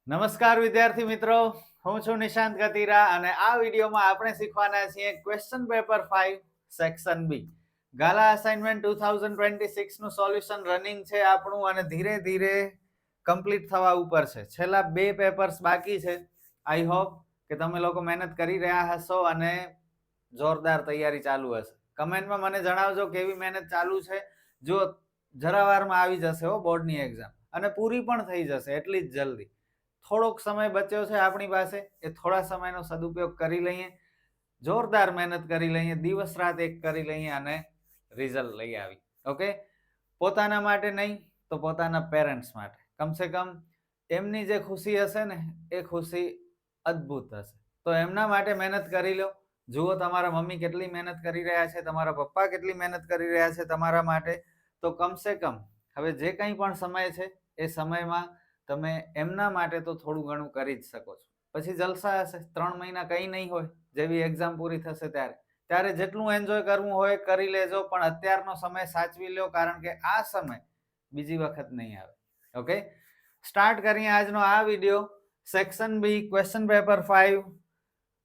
નમસ્કાર વિદ્યાર્થી મિત્રો, હું છું નિશાંત ગતીરા અને આ વિડીયોમાં આપણે શીખવાના છીએ ક્વેશ્ચન પેપર 5 સેક્શન બી. ગાલા અસાઇનમેન્ટ 2026 નું સોલ્યુશન રનિંગ છે આપણું અને ધીરે ધીરે કમ્પ્લીટ થવા ઉપર છે. છેલ્લા 2 પેપર્સ બાકી છે. આઈ હોપ કે તમે લોકો મહેનત કરી રહ્યા હશો અને જોરદાર તૈયારી ચાલુ હશે. કમેન્ટમાં મને જણાવજો કેવી મહેનત ચાલુ છે. જો જરાવારમાં આવી જશે હો બોર્ડની એક્ઝામ અને પૂરી પણ થઈ જશે એટલી જ જલ્દી. થોડોક સમય બચ્યો છે આપણી પાસે, એ થોડા સમયનો સદુપયોગ કરી લઈએ, જોરદાર મહેનત કરી લઈએ, દિવસ રાત એક કરી લઈએ અને રિઝલ્ટ લઈ આવી. ઓકે, પોતાના માટે નહીં તો પોતાના પેરેન્ટ્સ માટે, કમસે કમ એમની જે ખુશી હશે ને એ ખુશી અદ્ભુત હશે. તો એમના માટે મહેનત કરી લો. જુઓ તમારા મમ્મી કેટલી મહેનત કરી રહ્યા છે, તમારા પપ્પા કેટલી મહેનત કરી રહ્યા છે તમારા માટે. તો કમસે કમ હવે જે કંઈ પણ સમય છે એ સમયમાં તમે એમના માટે તો થોડું ઘણું કરી જ શકો છો. પછી જલસા હશે, 3 મહિના કંઈ નહીં હોય, જેવી એક્ઝામ પૂરી થશે ત્યારે જેટલું એન્જોય કરવું હોય કરી લેજો, પણ અત્યારનો સમય સાચવી લો, કારણ કે આ સમય બીજી વખત નહીં આવે. ઓકે, સ્ટાર્ટ કરીએ આજનો આ video. Section B question paper 5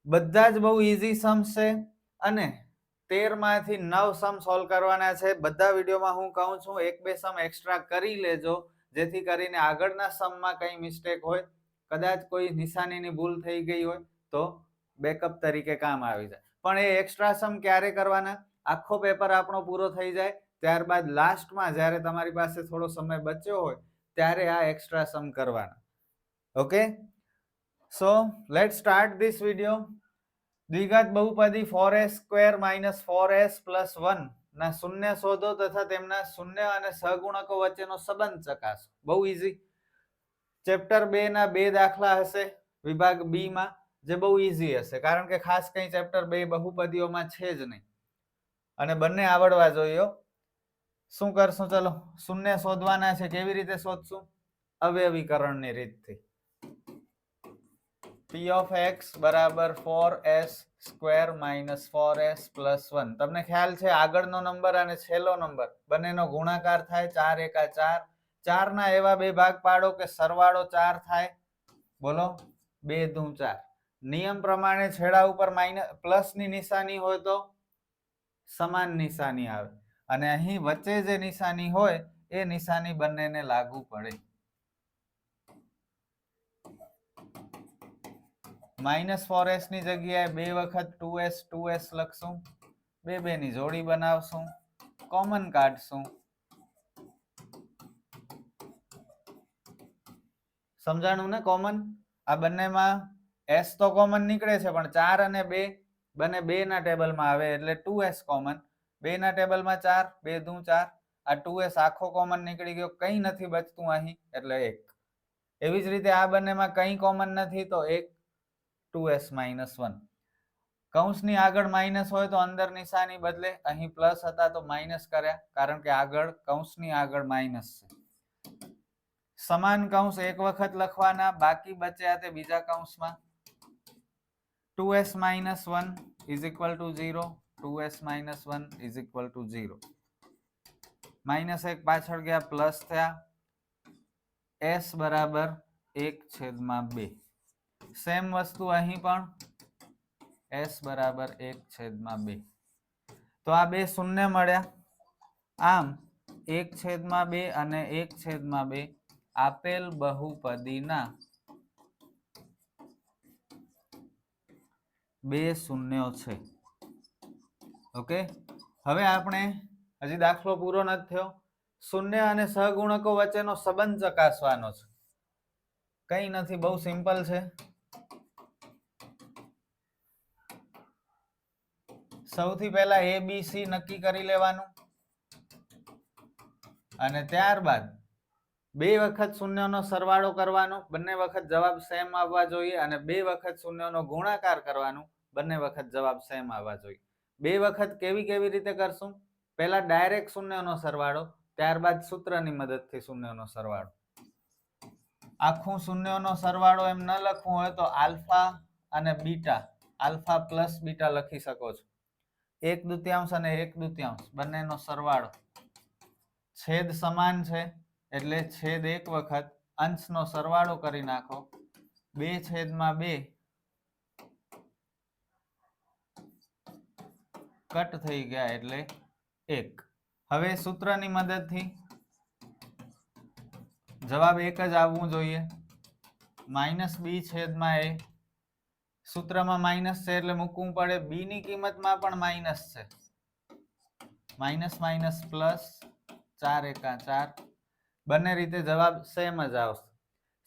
બધા જ બહુ ઈઝી સમ્સ છે અને 13 માંથી 9 સમ સોલ્વ કરવાના છે. બધા વિડીયોમાં હું કહું છું 1-2 સમ એક્સ્ટ્રા કરી લેજો, જેથી કરીને આગળના સમમાં કંઈ મિસ્ટેક હોય, કદાચ કોઈ નિશાનીની ભૂલ થઈ ગઈ હોય તો બેકઅપ તરીકે કામ આવી જાય. પણ એ એક્સ્ટ્રા સમ ક્યારે કરવાના? આખો પેપર આપણો પૂરો થઈ જાય ત્યારબાદ લાસ્ટમાં જ્યારે તમારી પાસે થોડો સમય બચ્યો હોય ત્યારે આ એક્સ્ટ્રા સમ કરવાના. Okay, so let's start this video. દ્વિઘાત બહુપદી 4s² - 4s + 1 ના શૂન્ય શોધો તથા તેમના શૂન્ય અને સહગુણકો વચ્ચેનો સંબંધ ચકાસો. બહુ ઈઝી. ચેપ્ટર 2 ના 2 દાખલા હશે વિભાગ બી માં, જે બહુ ઈઝી હશે, કારણ કે ખાસ કંઈ ચેપ્ટર 2 બહુપદીઓમાં છે જ નહીં અને બંને આવડવા જોઈએ. શું કરશું? ચલો, શૂન્ય શોધવાના છે. કેવી રીતે શોધશું? અવયવીકરણની રીતથી. p of x બરાબર 4s² - 4s + 1. તમને ખ્યાલ છે આગળનો નંબર અને છેલ્લો નંબર બંનેનો ગુણાકાર થાય, 4 × 4. 4 ના એવા 2 ભાગ પાડો કે સરવાળો 4 થાય. બોલો, 2 × 4. નિયમ પ્રમાણે છેડા ઉપર પ્લસ ની નિશાની હોય તો સમાન નિશાની આવે અને અહીં વચ્ચે જે નિશાની હોય એ નિશાની બંનેને લાગુ પડે. -4s ની જગ્યાએ 2 વખત 2s લખશું, 2 ની જોડી બનાવશું, કોમન કાઢશું. સમજાણું ને? કોમન આ બંનેમાં s તો કોમન નીકળે છે, પણ 4 અને 2 બંને 2 ના ટેબલમાં આવે એટલે 2s કોમન. 2 ના ટેબલમાં 4, 2 × 4. આ 2s આખો કોમન નીકળી ગયો, કંઈ નથી બચતું અહીં એટલે 1. એવી જ રીતે આ બંનેમાં કંઈ કોમન નથી તો 1 2s - 1. કૌંસની આગળ માઇનસ હોય તો અંદર નિશાની બદલે, અહીં પ્લસ હતા તો માઇનસ કર્યા, કારણ કે આગળ કૌંસની આગળ માઇનસ છે. સમાન કૌંસ એક વખત લખવાના, બાકી બચ્યા તે બીજા કૌંસમાં. 2s - 1 = 0, 2s - 1 = 0. -1 પાછળ ગયા, પ્લસ થયા. s બરાબર 1/2. સેમ વસ્તુ અહીં પણ, s બરાબર 1/2. તો આ 2 શૂન્ય મળ્યા. આમ 1/2 અને 1/2 આપેલ બહુપદીના 2 શૂન્યો છે. ઓકે, હવે આપણે હજી દાખલો પૂરો નથી થયો. શૂન્ય અને સહગુણકો વચ્ચેનો સંબંધ ચકાસવાનો છે. કંઈ નથી, બહુ સિમ્પલ છે. સૌથી પહેલા ABC નક્કી કરી લેવાનું અને ત્યારબાદ 2 વખત શૂન્યનો સરવાળો કરવાનો, બંને વખત જવાબ સેમ આવવા જોઈએ, અને 2 વખત શૂન્યનો ગુણાકાર કરવાનો, બંને વખત જવાબ સેમ આવવા જોઈએ. 2 વખત કેવી રીતે કરશું? પહેલા ડાયરેક્ટ શૂન્યનો સરવાળો, ત્યારબાદ સૂત્રની મદદથી શૂન્યનો સરવાળો. આખું શૂન્યનો સરવાળો એમ ન લખવું હોય તો આલ્ફા અને બીટા, આલ્ફા પ્લસ બીટા લખી શકો છો. 1/2 અને 1/2 બંનેનો સરવાળો. છેદ સમાન છે એટલે છેદ એક વખત, અંશનો સરવાળો કરી નાખો, 2/2 કટ થઈ ગયા એટલે 1. હવે સૂત્રની મદદથી જવાબ એક જ આવવું જોઈએ. -b/a. સૂત્રમાં માઇનસ છે એટલે મૂકવું પડે. બી ની કિંમતમાં પણ માઇનસ છે. માઇનસ માઇનસ પ્લસ, 4 એકા 4. બંને રીતે જવાબ સેમ જ આવશે.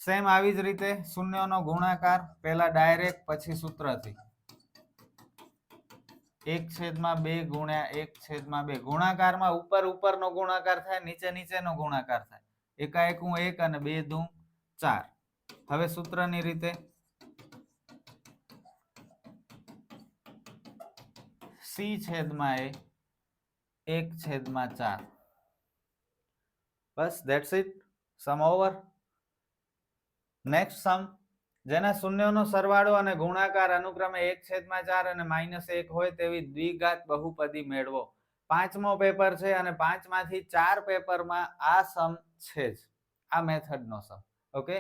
સેમ આવી જ રીતે શૂન્યનો ગુણાકાર પહેલા ડાયરેક્ટ, પછી સૂત્રથી 1/2 ગુણ્યા 1/2. ગુણાકારમાં ઉપર ઉપરનો ગુણાકાર થાય, નીચે નીચેનો ગુણાકાર થાય. એકા એકું 1 અને 2 દુ 4. હવે સૂત્રની રીતે c/a 1/4. બસ that's it. Sum over. Next sum જેના શૂન્યનો સરવાળો અને ગુણાકાર અનુક્રમે 1/4 અને -1 હોય તેવી દ્વિઘાત બહુપદી મેળવો. 5મો પેપર છે અને 5 માંથી 4 પેપરમાં આ સમ છે જ. આ મેથડનો સમ. ઓકે,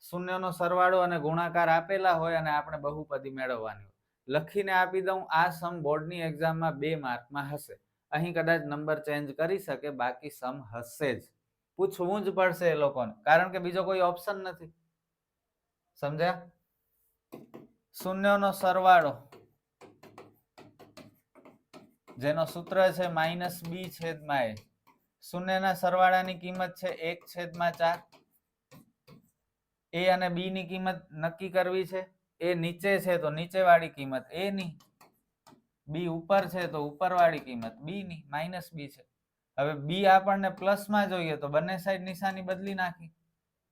શૂન્યનો સરવાળો અને ગુણાકાર આપેલા હોય અને આપણે બહુપદી મેળવવાની હોય. લખીને આપી દઉં, આ સમ બોર્ડની એક્ઝામમાં 2 માર્કમાં હશે. અહીં કદાચ નંબર ચેન્જ કરી શકે, બાકી સમ હશે જ. પૂછવું જ પડશે એ લોકોને, કારણ કે બીજો કોઈ ઓપ્શન નથી. સમજ્યા? શૂન્યનો સરવાળો જેનો સૂત્ર છે -b/a. શૂન્યના સરવાળાની કિંમત છે 1/4. a અને b ની કિંમત નક્કી કરવી છે. એ નીચે છે તો નીચેવાળી કિંમત a ની, b ઉપર છે તો ઉપરવાળી કિંમત b ની, -b છે. હવે b આપણને પ્લસમાં જોઈએ તો બંને સાઈડ નિશાની બદલી નાખી.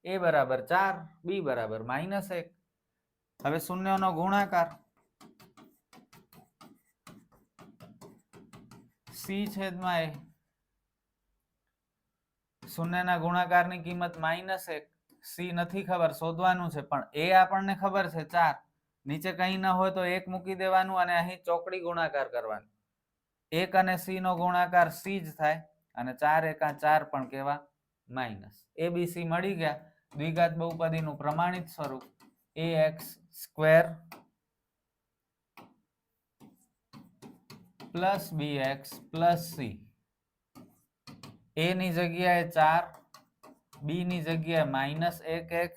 a બરાબર 4, b બરાબર -1. હવે શૂન્યનો ગુણાકાર c/a. શૂન્યના ગુણાકારની કિંમત -1. c નથી ખબર, શોધવાનું છે. પણ a આપણને ખબર છે 4. નીચે કંઈ ન હોય તો 1 મૂકી દેવાનું અને અહીં ચોકડી ગુણાકાર કરવાનું. 1 અને c નો ગુણાકાર c જ થાય અને 4 એકા 4 પણ કેવા માઇનસ. abc મળી ગયા. દ્વિઘાત બહુપદીનું પ્રમાણિત સ્વરૂપ ax² + bx + c. a ની જગ્યાએ 4, b ની જગ્યાએ -1x.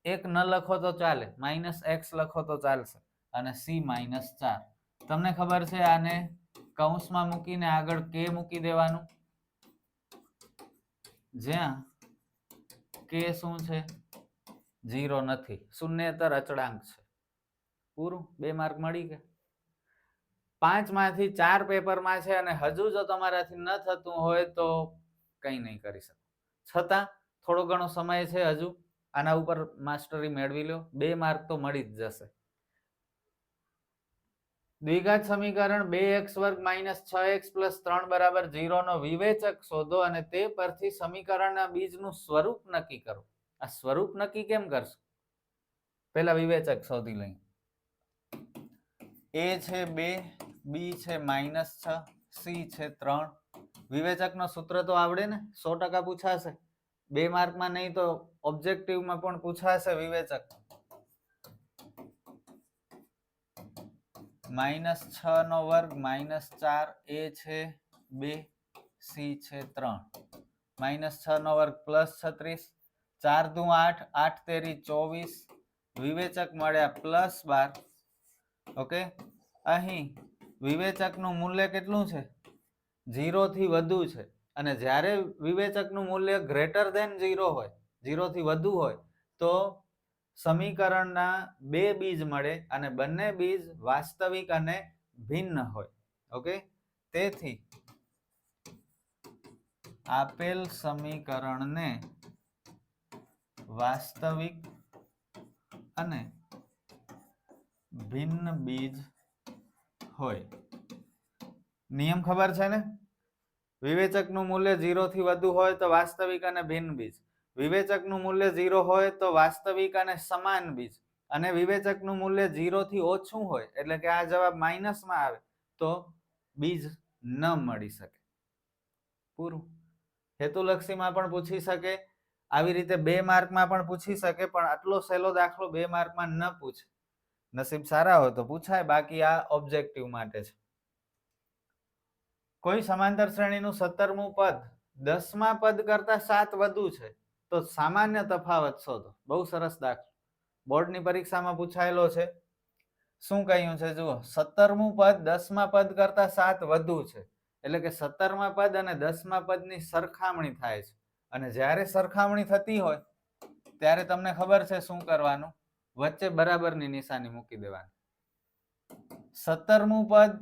1 ન લખો તો ચાલે, -x લખો તો ચાલશે. અને c -4. તમને ખબર છે આને કૌંસમાં મૂકીને આગળ k મૂકી દેવાનું, જ્યાં k શું છે? 0 નથી, શૂન્યેતર અચળાંક છે. પૂરું, 2 માર્ક મળી ગયા. 5 માંથી 4 પેપરમાં છે અને હજુ જો તમારાથી ન થતું હોય તો કંઈ નહીં કરી શકો. છતાં થોડો ઘણો સમય છે હજુ, આના ઉપર માસ્ટરી મેળવી લો. 2 માર્ક તો મળી જ જશે. દ્વિઘાત સમીકરણ 2x² - 6x + 3 = 0 નો વિવેચક શોધો અને તે પરથી સમીકરણના બીજનું સ્વરૂપ નક્કી કરો. આ સ્વરૂપ નક્કી કેમ કરશો? પહેલા વિવેચક શોધી લઈએ. a છે 2, b છે -6, c છે 3. વિવેચકનો સૂત્ર તો આવડે ને? 100% પૂછાશે. 2 માર્કમાં નહીં તો ઓબ્જેક્ટિવમાં પણ પૂછાશે વિવેચક. -6² - 4, a છે 2, c છે 3. -6² + 36, 4 દુ 8, 8 તેરી 24. વિવેચક મળ્યા +12. ઓકે, અહીં વિવેચકનું મૂલ્ય કેટલું છે? 0 થી વધુ છે. અને જ્યારે વિવેચકનું મૂલ્ય >0 હોય, 0 થી વધુ હોય, તો સમીકરણના 2 બીજ મળે અને બંને બીજ વાસ્તવિક અને ભિન્ન હોય. ઓકે, તેથી આપેલ સમીકરણને વાસ્તવિક અને ભિન્ન બીજ હોય. નિયમ ખબર છે ને? વિવેચકનું મૂલ્ય 0 થી વધુ હોય તો વાસ્તવિક અને ભિન્ન બીજ. વિવેચકનું મૂલ્ય 0 હોય તો વાસ્તવિક અને સમાન બીજ. અને વિવેચકનું મૂલ્ય 0 થી ઓછું હોય, એટલે કે આ જવાબ માઇનસમાં આવે, તો બીજ ન મળી શકે. પૂરું. હેતુલક્ષીમાં પણ પૂછી શકે આવી રીતે 2 માર્કમાં પણ પૂછી શકે, પણ આટલો સહેલો દાખલો 2 માર્કમાં ન પૂછે. નસીબ સારા હોય તો પૂછાય, બાકી આ ઓબ્જેક્ટિવ માટે છે. કોઈ સમાંતર શ્રેણીનું 17મું પદ 10મા પદ કરતા 7 વધુ છે તો સામાન્ય તફાવત શોધો. બહુ સરસ દાખલો, બોર્ડની પરીક્ષામાં પૂછાયેલો છે. શું કહ્યું છે જુઓ, 17મું પદ 10મા પદ કરતા 7 વધુ છે, એટલે કે 17મા પદ અને 10મા પદની સરખામણી થાય છે. અને જ્યારે સરખામણી થતી હોય ત્યારે તમને ખબર છે શું કરવાનું, વચ્ચે બરાબરની નિશાની મૂકી દેવાની. 17મું પદ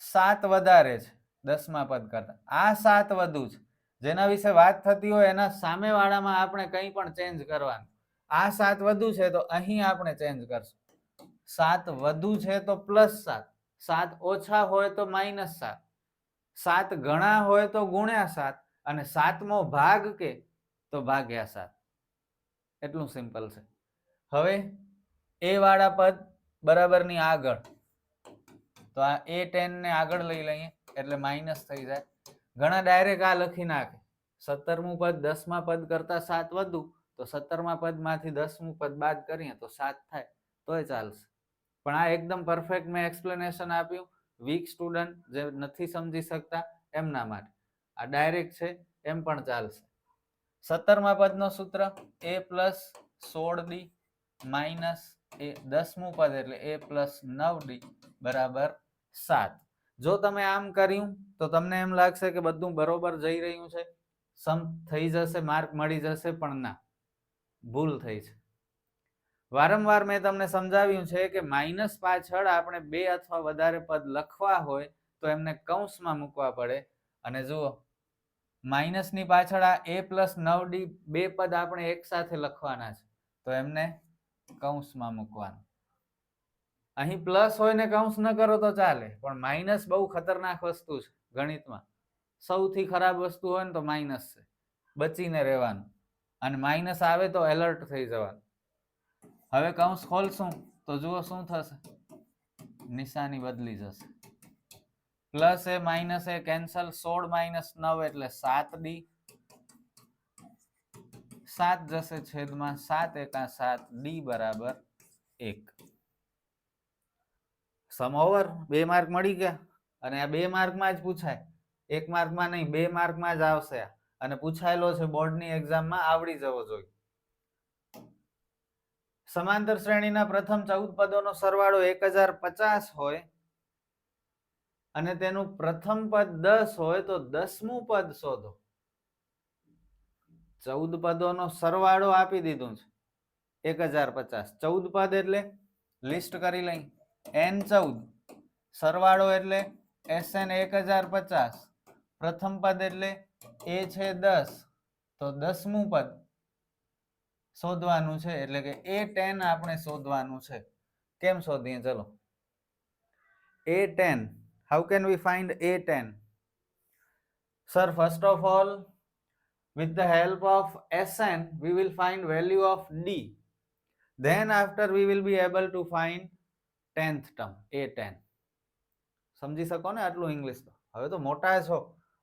7 વધારે છે 10મા પદ કરતા, આ 7 વધુ છે, જેના વિશે વાત થતી હોય એના સામેવાળામાં આપણે કંઈ પણ ચેન્જ કરવાનું. આ 7 વધુ છે તો અહીં આપણે ચેન્જ કરશું. 7 વધુ છે તો +7, 7 ઓછા હોય તો -7, 7 ગણા હોય તો ×7, અને 7મો ભાગ કે તો /7. એટલું સિમ્પલ છે. હવે એ વાળા પદ બરાબરની આગળ, તો આ A10 ને આગળ લઈ લઈએ એટલે માઇનસ થઈ જાય. ઘણા ડાયરેક્ટ આ લખી નાખે, 17મું પદ 10મા પદ કરતા 7 વધુ, તો 17મા પદમાંથી 10મું પદ બાદ કરીએ તો 7 થાય, તોય ચાલશે. પણ આ એકદમ પરફેક્ટ મેં એક્સપ્લેનેશન આપ્યું. વીક સ્ટુડન્ટ જે નથી સમજી શકતા એમના માટે આ ડાયરેક્ટ છે એમ પણ ચાલશે. 17મા પદનો સૂત્ર a + 16d માઇનસ એ 10મું પદ એટલે a + 9d બરાબર 7. જો તમે આમ કર્યું તો તમને એમ લાગશે કે બધું બરોબર જઈ રહ્યું છે, સમ થઈ જશે, માર્ક મળી જશે, પણ ના, ભૂલ થઈ છે. વારંવાર મેં તમને સમજાવ્યું છે કે માઇનસ પાછળ આપણે 2 અથવા વધારે પદ લખવા હોય તો એમને કૌંસમાં મૂકવા પડે. અને જુઓ, માઇનસની પાછળ આ a + 9d 2 પદ આપણે એક સાથે લખવાના છે તો એમને કૌંસમાં મૂકવાના. અહીં પ્લસ હોય ને કૌંસ ન કરો તો ચાલે, પણ માઇનસ બહુ ખતરનાક વસ્તુ છે ગણિતમાં. સૌથી ખરાબ વસ્તુ હોય ને તો માઇનસ છે, બચીને રહેવાનું, અને માઇનસ આવે તો એલર્ટ થઈ જવાનું. હવે કૌંસ ખોલશું તો જુઓ શું થશે, નિશાની બદલી જશે. પ્લસ એ માઇનસ એ કેન્સલ, 16 - 9 એટલે 7d, 7 જશે છેદમાં, 7 એકા 7d બરાબર 1. સમ ઓવર. 2 માર્ક મળી ગયા. અને આ 2 માર્કમાં જ પૂછાય, 1 માર્કમાં નહીં, 2 માર્કમાં જ આવશે. અને પૂછાયેલો છે બોર્ડની એક્ઝામમાં, આવડી જવો જોઈએ. સમાંતર શ્રેણીના પ્રથમ 14 પદોનો સરવાળો 1050 હોય અને તેનું પ્રથમ પદ 10 હોય તો 10મું પદ શોધો. 14 પદોનો સરવાળો આપી દીધું છે 1050. 14 પદ એટલે લિસ્ટ કરી લઈ, n14, સરવાળો એટલે SN 1050, પ્રથમ પદ એટલે એ છે 10, તો 10મું પદ શોધવાનું છે, એટલે કે A10 આપણે શોધવાનું છે. કેમ શોધીએ ચલો. A10, how can we find A10? Sir, first of all, with the help of SN we will find value of D, then after we will be able to find 10th term A10. સમજી શકો ને આટલું English? તો હવે તો મોટા છો,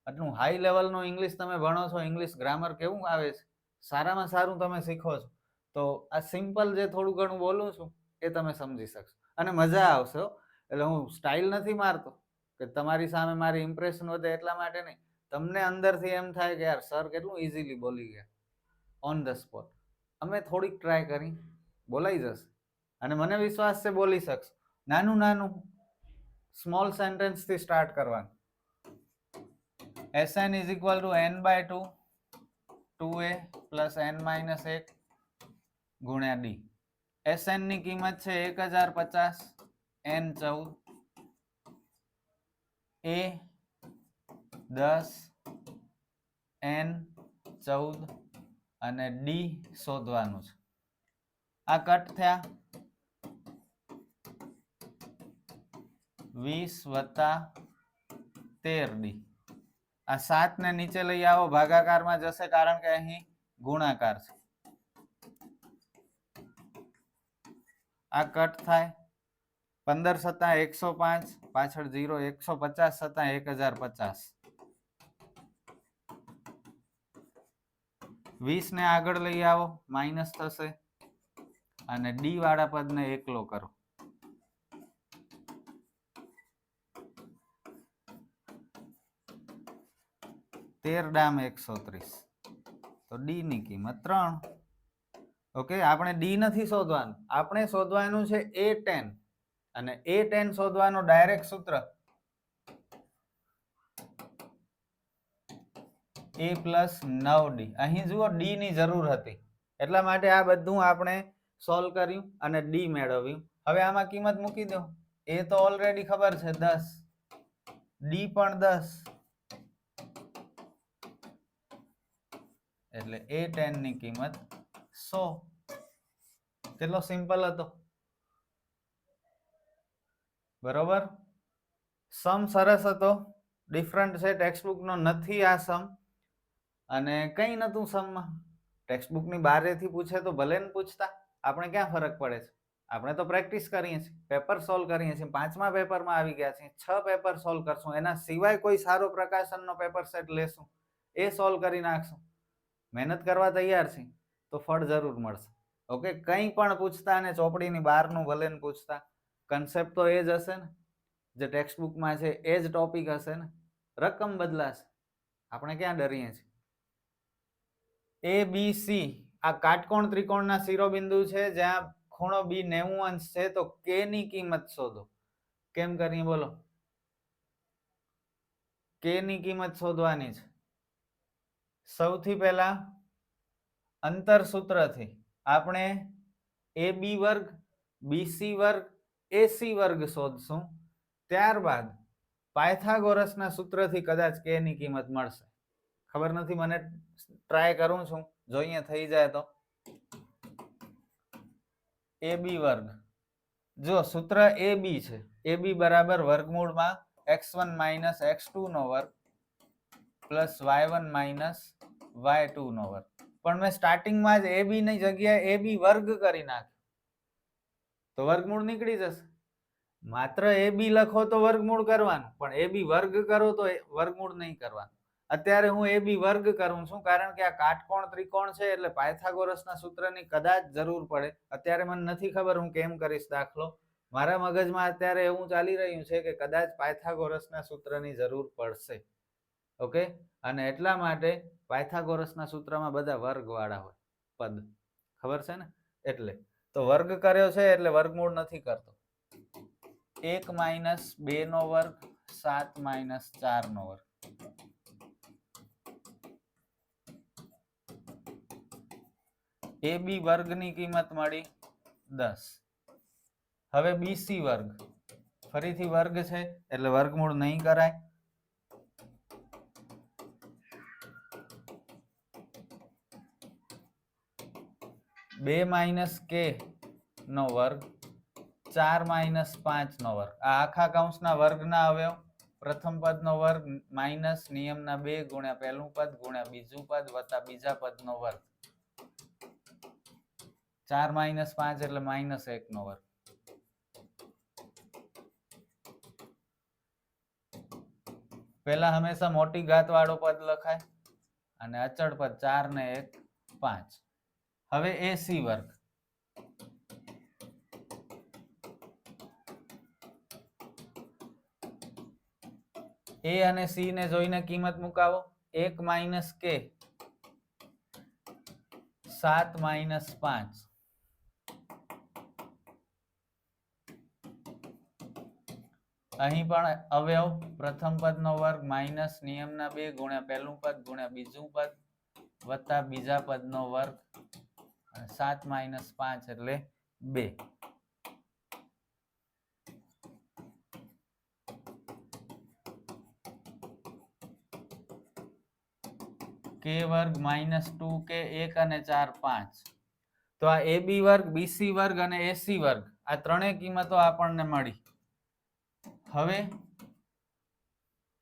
આટલું હાઈ લેવલનું ઇંગ્લિશ તમે ભણો છો, ઇંગ્લિશ ગ્રામર કેવું આવે છે, સારામાં સારું તમે શીખો છો, તો આ સિમ્પલ જે થોડું ઘણું બોલું છું એ તમે સમજી શકશો અને મજા આવશે. એટલે હું સ્ટાઇલ નથી મારતો કે તમારી સામે મારી ઇમ્પ્રેશન વધે એટલા માટે નહીં, તમને અંદરથી એમ થાય કે યાર સર કેટલું ઇઝીલી બોલી ગયા ઓન ધ સ્પોટ. અમે થોડીક ટ્રાય કરી, બોલાઈ જશે, અને મને વિશ્વાસ છે બોલી શકશો. નાનું નાનું સ્મોલ સેન્ટેન્સ થી સ્ટાર્ટ કરવાનું. SN = n/2 2a + n - 1 × d. SN ની કિંમત છે 1050, n14, a 10, n14 અને d શોધવાનું છે. આ કટ થયા 20 + 13d. આ 7 ને નીચે લઈ આવો, ભાગાકારમાં જશે કારણ કે અહીં ગુણાકાર છે. આ કટ થાય 15 * 105, પાછળ 0, 150 * 1050, 20 ને આગળ લઈ આવો, માઇનસ થશે, અને ડી વાળા પદને એકલો કરો. 13 ડામ 130, તો ડી ની કિંમત 3. ઓકે, આપણે ડી નથી શોધવાનું, આપણે શોધવાનું છે A10, અને A10 શોધવાનું ડાયરેક્ટ સૂત્ર A પ્લસ 9D. અહીં જુઓ ડી ની જરૂર હતી, એટલા માટે આ બધું આપણે સોલ્વ કર્યું અને ડી મેળવ્યું. હવે આમાં કિંમત મૂકી દો. એ તો ઓલરેડી ખબર છે 10, ડી પણ 10, એટલે A10 ની કિંમત 100. કેટલો સિમ્પલ હતો, બરોબર. સમ સરસ હતો, ડિફરન્ટ છે, ટેક્સ્ટબુક નો નથી આ સમ, અને કઈ નતું સમમાં. ટેક્સ્ટબુક ની બારેથી પૂછે તો ભલે ને પૂછતા, આપણે ક્યાં ફરક પડે છે, આપણે તો પ્રેક્ટિસ કરીએ છીએ, પેપર સોલ્વ કરીએ છીએ. 5મા પેપરમાં આવી ગયા છીએ, 6 પેપર સોલ્વ કરશું, એના સિવાય કોઈ સારો પ્રકાશનનો પેપર સેટ લેશું, એ સોલ્વ કરી નાખશું. મહેનત કરવા તૈયાર છે તો ફળ જરૂર મળશે. ઓકે, કંઈ પણ પૂછતા અને ચોપડીની બહારનું ભલે ને પૂછતા, કન્સેપ્ટ તો એ જ હશે ને, જે ટેક્સ્ટબુકમાં છે એ જ ટોપિક હશે ને. રકમ બદલાશે, આપણે ક્યાં ડરીએ છીએ. ABC આ કાટકોણ ત્રિકોણના શિરોબિંદુ છે, જ્યાં ખૂણો B 90 અંશ છે, તો K ની કિંમત શોધો. કેમ કરીએ બોલો? K ની કિંમત શોધવાની છે. સૌથી પહેલા અંતર સૂત્રથી આપણે AB વર્ગ, BC વર્ગ, AC વર્ગ શોધશું. ત્યારબાદ પાયથાગોરસના સૂત્રથી કદાચ K ની કિંમત મળશે. ખબર નથી, મને ટ્રાય કરું છું, જોઈએ થઈ જાય તો. AB વર્ગ, જો સૂત્ર AB છે, AB બરાબર વર્ગમૂળમાં x1 માઇનસ x2 નો વર્ગ પ્લસ y1 માઇનસ y2 નો વર્ગ. પણ મેં સ્ટાર્ટિંગમાં જ AB ની જગ્યાએ AB વર્ગ કરી નાખ્યો, તો વર્ગમૂળ નીકળી જશે. માત્ર AB લખો તો વર્ગમૂળ કરવાનું, પણ AB વર્ગ કરો તો વર્ગમૂળ નહીં કરવાનું. અત્યારે હું AB વર્ગ કરું છું, કારણ કે આ કાટકોણ ત્રિકોણ છે, એટલે પાયથાગોરસના સૂત્રની કદાચ જરૂર પડે. અત્યારે મને નથી ખબર હું કેમ કરીશ દાખલો, મારા મગજમાં અત્યારે એવું ચાલી રહ્યું છે કે કદાચ પાયથાગોરસના સૂત્રની જરૂર પડશે. ઓકે, અને એટલા માટે પાયથાગોરસના સૂત્રમાં બધા વર્ગ વાળા હોય પદ, ખબર છે ને. એટલે તો વર્ગ કર્યો છે એટલે વર્ગમૂળ નથી કરતો. 1 માઇનસ 2 નો વર્ગ, 7 માઇનસ 4 નો વર્ગ. AB વર્ગની કિંમત મળી 10. હવે BC વર્ગ, ફરીથી વર્ગ છે એટલે વર્ગમૂળ નહીં કરાય. 2 માઇનસ K નો વર્ગ, 4 માઇનસ 5 નો વર્ગ. આ આખા કૌંસના વર્ગના અવયવ, પ્રથમ પદનો વર્ગ માઇનસ નિયમના 2 ગુણ્યા પહેલું પદ ગુણ્યા બીજું પદ વત્તા બીજા પદનો વર્ગ. 4 માઇનસ 5 એટલે માઇનસ 1 નો વર્ગ. પહેલા હંમેશા મોટી ઘાત વાળો પદ લખાય, અને અચળ પદ 4 ને 1 5. હવે AC વર્ગ, A અને C ને જોઈને કિંમત મુકાવો. 1 માઇનસ K, 7 માઇનસ 5. અહીં પણ અવયવ, પ્રથમ પદનો વર્ગ માઇનસ નિયમના 2 ગુણ્યા પહેલું પદ ગુણ્યા બીજું પદ વત્તા બીજા પદનો વર્ગ, 7 માઇનસ 5 એટલે 2. K વર્ગ માઇનસ 2K, 1 અને 4 5. તો આ AB વર્ગ, BC વર્ગ અને AC વર્ગ, આ ત્રણેય કિંમતો આપણને મળી. હવે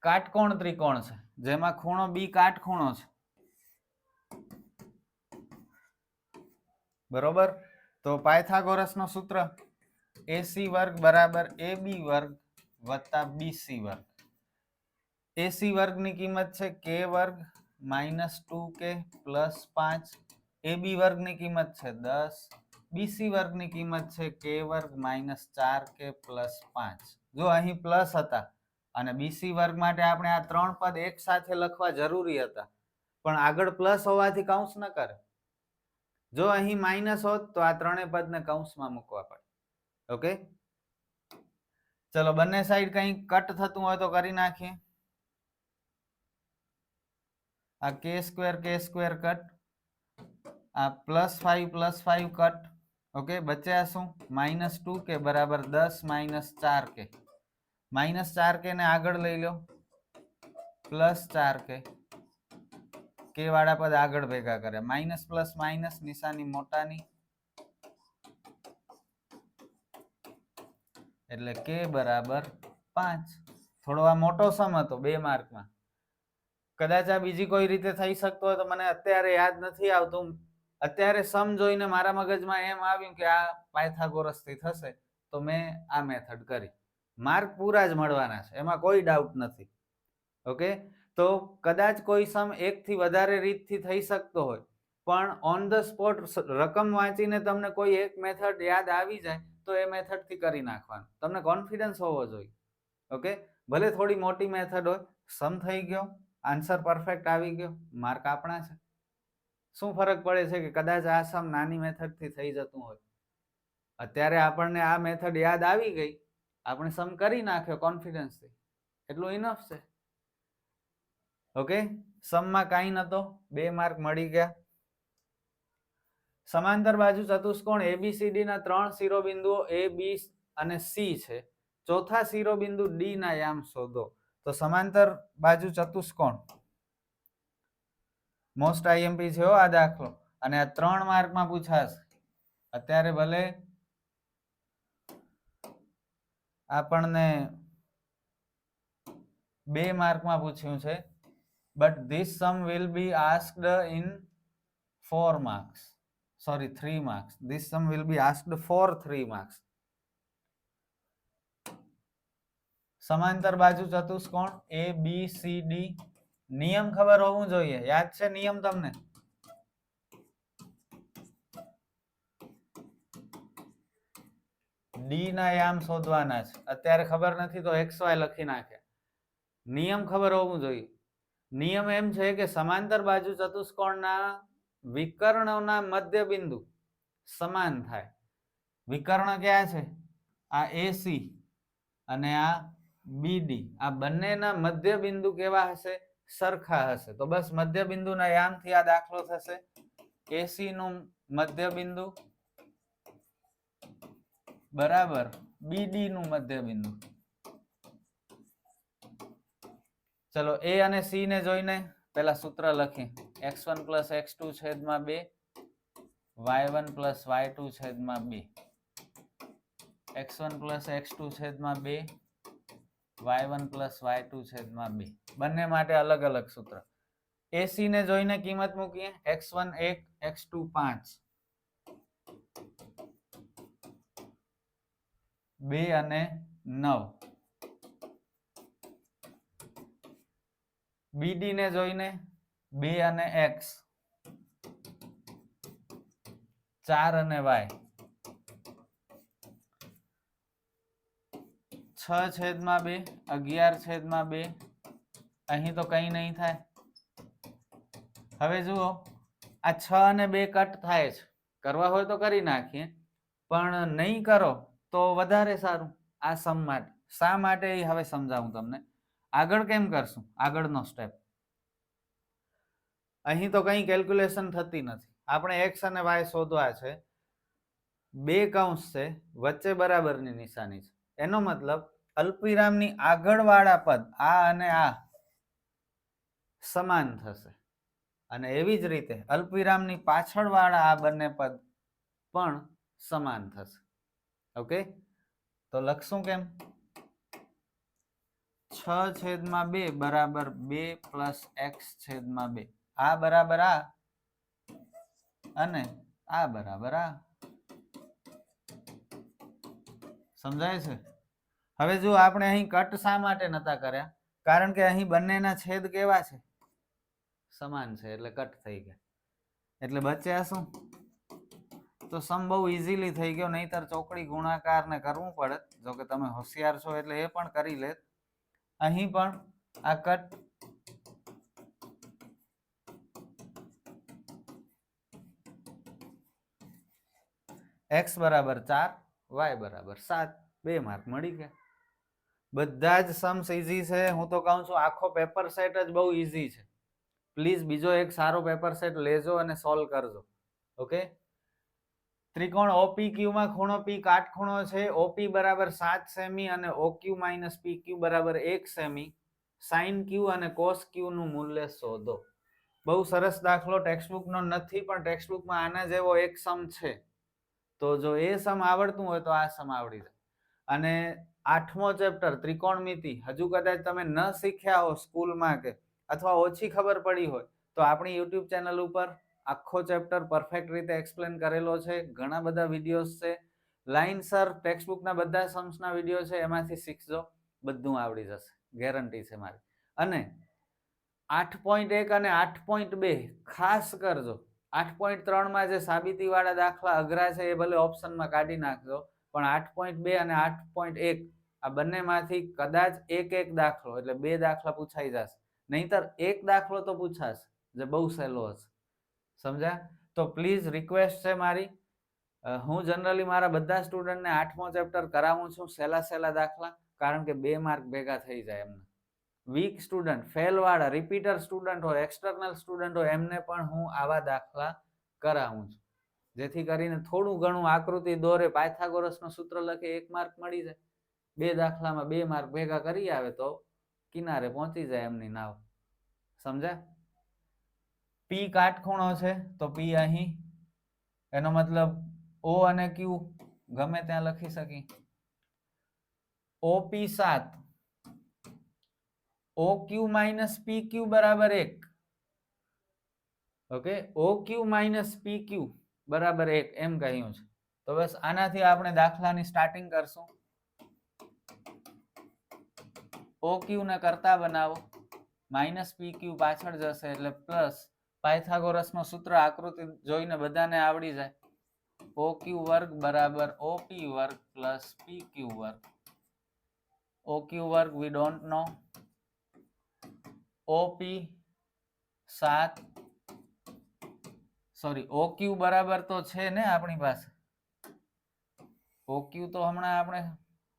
કાટકોણ ત્રિકોણ છે, જેમાં ખૂણો B કાટખૂણો છે, બરોબર. તો પાયથાગોરસનું સૂત્ર AC વર્ગ બરાબર AB વર્ગ વત્તા BC વર્ગ. AC વર્ગની કિંમત છે K વર્ગ -2k +5 ab વર્ગની કિંમત છે 10 bc વર્ગની કિંમત છે k વર્ગ -4k +5 જો અહીં પ્લસ હતા અને બીસી વર્ગ માટે આપણે આ ત્રણ પદ એક સાથે લખવા જરૂરી હતા પણ આગળ પ્લસ હોવાથી કૌંસ ન કરે જો અહીં માઇનસ હોત તો આ ત્રણેય પદને કૌંસમાં મૂકવા પડે ઓકે ચલો બંને સાઈડ કંઈ કટ થતું હોય તો કરી નાખીએ આ k² કટ આ +5 કટ ઓકે બચ્યા શું -2k બરાબર 10 -4k -4k ને આગળ લઈ લો +4k k વાળા પદ આગળ ભેગા કરે માઇનસ પ્લસ માઇનસ નિશાની મોટાની એટલે k બરાબર 5 થોડો આ મોટો સમ હતો 2 માર્કમાં કદાચ આ બીજી કોઈ રીતે થઈ શકતો હોય તો મને અત્યારે યાદ નથી આવતું અત્યારે સમ જોઈને મારા મગજમાં એમ આવ્યું કે આ પાયથાગોરસથી થશે તો મેં આ મેથડ કરી માર્ક પૂરા જ મળવાના છે એમાં કોઈ ડાઉટ નથી ઓકે તો કદાચ કોઈ સમ એકથી વધારે રીતથી થઈ શકતો હોય પણ ઓન ધ સ્પોટ રકમ વાંચીને તમને કોઈ એક મેથડ યાદ આવી જાય તો એ મેથડથી કરી નાખવાનું તમને કોન્ફિડન્સ હોવો જોઈએ ઓકે ભલે થોડી મોટી મેથડ હોય સમ થઈ ગયો આન્સર પરફેક્ટ આવી ગયો માર્ક આપણા છે શું ફરક પડે છે કે કદાચ આ સમ નાની મેથડથી થઈ જતું હોય અત્યારે આપણને આ મેથડ યાદ આવી ગઈ આપણે સમ કરી નાખ્યો કોન્ફિડન્સથી એટલું ઇનફ છે ઓકે સમમાં કાંઈ નતો 2 માર્ક મળી ગયા સમાંતર બાજુ ચતુષ્કોણ ABCD ના 3 શિરોબિંદુઓ A B અને C છે ચોથા શિરોબિંદુ D ના યામ શોધો તો સમાંતર બાજુ ચતુષ્કોણ મોસ્ટ IMP છે હો આ દાખલો અને આ 3 માર્કમાં પૂછાશે અત્યારે ભલે આપણને 2 માર્કમાં પૂછ્યું છે but this sum will be asked in 4 marks sorry 3 marks this sum will be asked for 3 marks સમાંતર બાજુ ચતુષ્કોણ ABCD નિયમ ખબર હોવું જોઈએ યાદ છે નિયમ તમને D ના યામ શોધવાના છે અત્યારે ખબર નથી તો XY લખી નાખે નિયમ ખબર હોવું જોઈએ નિયમ એમ છે કે સમાંતર બાજુ ચતુષ્કોણના વિકર્ણોના મધ્ય બિંદુ સમાન થાય વિકર્ણ ક્યાં છે આ AC અને આ BD આ બંનેના મધ્ય બિંદુ કેવા હશે સરખા હશે તો બસ મધ્ય બિંદુના યામથી આ દાખલો થશે AC નું મધ્ય બિંદુ બરાબર BD નું મધ્ય બિંદુ ચલો A અને C ને જોઈને પહેલા સૂત્ર લખીએ x1 + x2 છેદમાં 2 y1 + y2 છેદમાં 2 x1 + x2 છેદમાં 2 y1 + y2 છેદમાં 2 બંને માટે અલગ અલગ સૂત્ર AC ને જોઈને કિંમત મૂકીએ x1 1 x2 5 2 અને 9 BD ને જોઈને 2 અને x 4 અને y 6/2 11/2 અહીં તો કંઈ નહીં થાય હવે જુઓ આ 6 અને 2 કટ થાય છે કરવા હોય તો કરી નાખીએ પણ નહીં કરો તો વધારે સારું આ સમ માટે શા માટે એ હવે સમજાવું તમને આગળ કેમ કરશું આગળનો સ્ટેપ અહીં તો કંઈ કેલ્ક્યુલેશન થતી નથી આપણે x અને y શોધવા છે 2 કૌંસ છે વચ્ચે બરાબરની નિશાની છે એનો મતલબ અલ્પવિરામની આગળવાળા પદ આ અને આ સમાન થશે અને એવી જ રીતે અલ્પવિરામની પાછળવાળા આ બંને પદ પણ સમાન થશે ઓકે તો લખશું કેમ 6/2 બરાબર 2 + x/2 આ બરાબર આ અને આ બરાબર આ સમજાય છે હવે જો આપણે અહીં કટ શા માટે નતા કર્યા કારણ કે અહીં બંનેના છેદ કેવા છે સમાન છે એટલે કટ થઈ ગયા. એટલે બચ્યા શું? તો સમ બહુ ઇઝીલી થઈ ગયો, નહીતર ચોકડી ગુણાકાર ને કરવું પડે. જો કે તમે હોશિયાર છો એટલે એ પણ કરી લે. અહીં પણ આ કટ x બરાબર 4 y બરાબર 7, 2 માર્ક મળી ગયા. બધા જ सम्स ઈઝી છે. હું તો કહું છું આખો પેપર સેટ જ બહુ ઈઝી છે. પ્લીઝ બીજો એક સારો પેપર સેટ લેજો અને સોલ્વ કરજો. ઓકે, ત્રિકોણ OPQ માં ખૂણો P કાટખૂણો છે. OP બરાબર 7 સેમી અને OQ માઇનસ PQ બરાબર 1 સેમી. સાઇન Q અને કોસ Q નું મૂલ્ય શોધો. બહુ સરસ દાખલો, ટેક્સ્ટબુક નો નથી પણ ટેક્સ્ટબુકમાં આના જેવો એક સમ છે. તો જો એ સમ આવડતું હોય તો આ સમ આવડી જાય. અને 8મો ચેપ્ટર ત્રિકોણમિતિ હજુ કદાચ તમે ન શીખ્યા હો સ્કૂલમાં કે અથવા ઓછી ખબર પડી હોય તો આપણી યુટ્યુબ ચેનલ ઉપર આખો ચેપ્ટર પરફેક્ટ રીતે એક્સપ્લેન કરેલો છે. ઘણા બધા વિડીયોઝ છે. લાઇનસર ટેક્સ્ટબુકના બધા सम्सના વિડીયો છે, એમાંથી શીખજો, બધું આવડી જશે, ગેરંટી છે મારી. અને 8.1 અને 8.2 ખાસ કરજો. 8.3 માં જે સાબિતી વાળા દાખલા અઘરા છે એ ભલે ઓપ્શનમાં કાઢી નાખજો, પણ 8.2 અને 8.1 આ બંનેમાંથી કદાચ એક દાખલો એટલે 2 દાખલા પૂછાઈ જશે. નહીતર એક દાખલો તો પૂછાશે જે બહુ સહેલો હશે. સમજ્યા? તો પ્લીઝ રિક્વેસ્ટ છે મારી, હું જનરલી મારા બધા સ્ટુડન્ટને 8મો ચેપ્ટર કરાવું છું સહેલા દાખલા, કારણ કે 2 માર્ક ભેગા થઈ જાય એમને. વીક સ્ટુડન્ટ, ફેલ વાળા, રિપીટર સ્ટુડન્ટ હોય, એક્સટર્નલ સ્ટુડન્ટ હોય, એમને પણ હું આવા દાખલા કરાવું છું, જેથી કરીને થોડું ઘણું આકૃતિ દોરે, પાયથાગોરસનું સૂત્ર લખે, 1 માર્ક મળી જાય. 2 દાખલામાં 2 માર્ક ભેગા કરી આવે તો કિનારે પહોંચી જાય એમની નાવ. સમજ્યા? P કાટખૂણો છે તો P અહીં, એનો મતલબ O અને Q ગમે ત્યાં લખી શકી. OP 7, OQ માઇનસ PQ બરાબર 1. ઓકે, OQ માઇનસ PQ બરાબર 1 એમ કહ્યું છે. તો બસ આનાથી આપણે દાખલાની સ્ટાર્ટિંગ કરશું. OQ ને કરતા બનાવો, માઇનસ PQ પાછળ જશે એટલે પ્લસ. પાયથાગોરસનું સૂત્ર આકૃતિ જોઈને બધાને આવડી જાય. OQ વર્ગ બરાબર OP વર્ગ પ્લસ PQ વર્ગ. OQ વર્ગ we don't know. OP 7, sorry OQ બરાબર તો છે ને આપણી પાસે. OQ તો હમણાં આપણે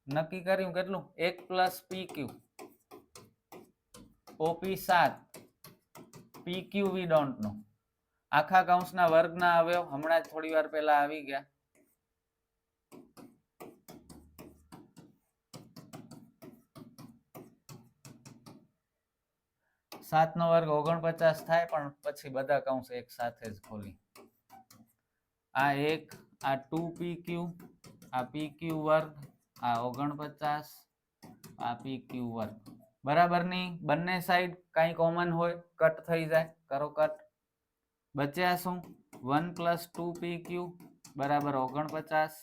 નક્કી કર્યું કેટલું, 1 plus PQ. OP 7, PQ we don't know. આખા કૌંસના વર્ગના અવયવ હમણાં જ થોડી વાર પહેલા આવી ગયા. સાત નો વર્ગ 49 થાય, પણ પછી બધા કૌંસ એક સાથે જ ખોલી. આ 1, આ 2PQ, આ PQ વર્ગ, આ 49, આ PQ વર્ગ. બરાબરની બંને સાઈડ કઈ કોમન હોય કટ થઈ જાય, કરો કટ. બચ્યા શું? 1 પ્લસ 2PQ બરાબર 49.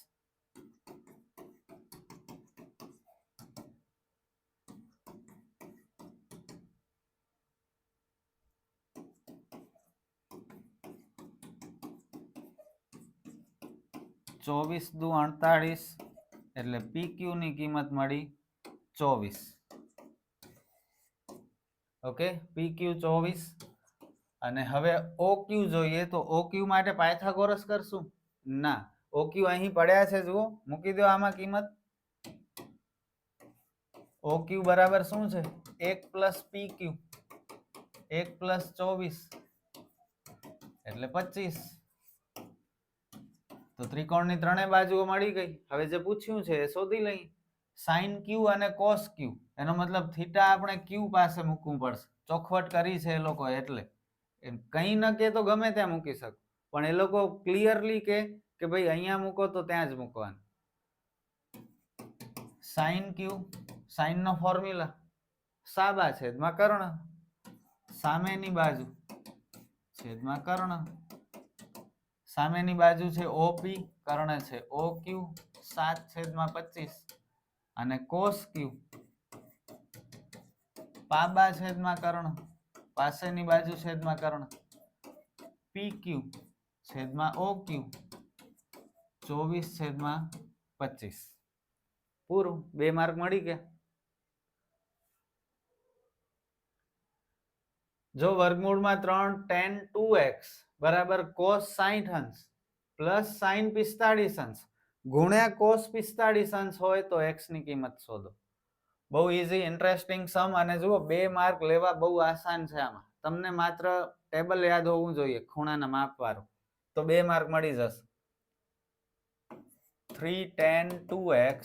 ચોવીસ દુ 48 એટલે PQ ની કિંમત મળી 24. Okay, PQ 24. અને હવે OQ જોઈએ તો OQ માટે પાયથાગોરસ કરશું? ના, OQ અહીં પડ્યા છે, જુઓ, મૂકી દો આમાં કિંમત. OQ બરાબર શું છે? 1 પ્લસ PQ, 1 પ્લસ 24 એટલે 25. તો ત્રિકોણની ત્રણેય બાજુઓ મળી ગઈ. હવે જે પૂછ્યું છે એ શોધી લઈએ. સાઇન Q અને કોસ Q, એનો મતલબ થીટા આપણે Q પાસે મૂકવું પડશે. ચોખવટ કરી છે એ લોકો, એટલે કઈ ન કે તો ગમે ત્યાં મૂકી શકો, પણ એ લોકો ક્લિયરલી કે ભાઈ અહીંયા મૂકો તો ત્યાં જ મૂકવાનું. સાઇન Q, સાઇન નો ફોર્મ્યુલા સાબા છેદમાં કર્ણ, સામેની બાજુ છેદમાં કર્ણ. સામેની બાજુ છે OP, કર્ણ છે OQ, 7/25. અને કોસ Q પાબા છેદમાં કર્ણ, પાસેની બાજુ છેદમાં કર્ણ, PQ છેદમાં OQ 24/25 પૂરું. 2 માર્ક મળી ગયા. જો વર્ગમૂળમાં 3 tan 2x બરાબર cos 60 અંશ પ્લસ sin 45 અંશ ગુણ્યા cos 45 અંશ હોય તો x ની કિંમત શોધો. બહુ ઈઝી ઇન્ટરેસ્ટિંગ સમ. અને જુઓ 2 માર્ક લેવા બહુ આસાન છે. આમાં તમને માત્ર ટેબલ યાદ હોવું જોઈએ ખૂણાના માપ વાળું, તો 2 માર્ક મળી જશે. 3 tan 2x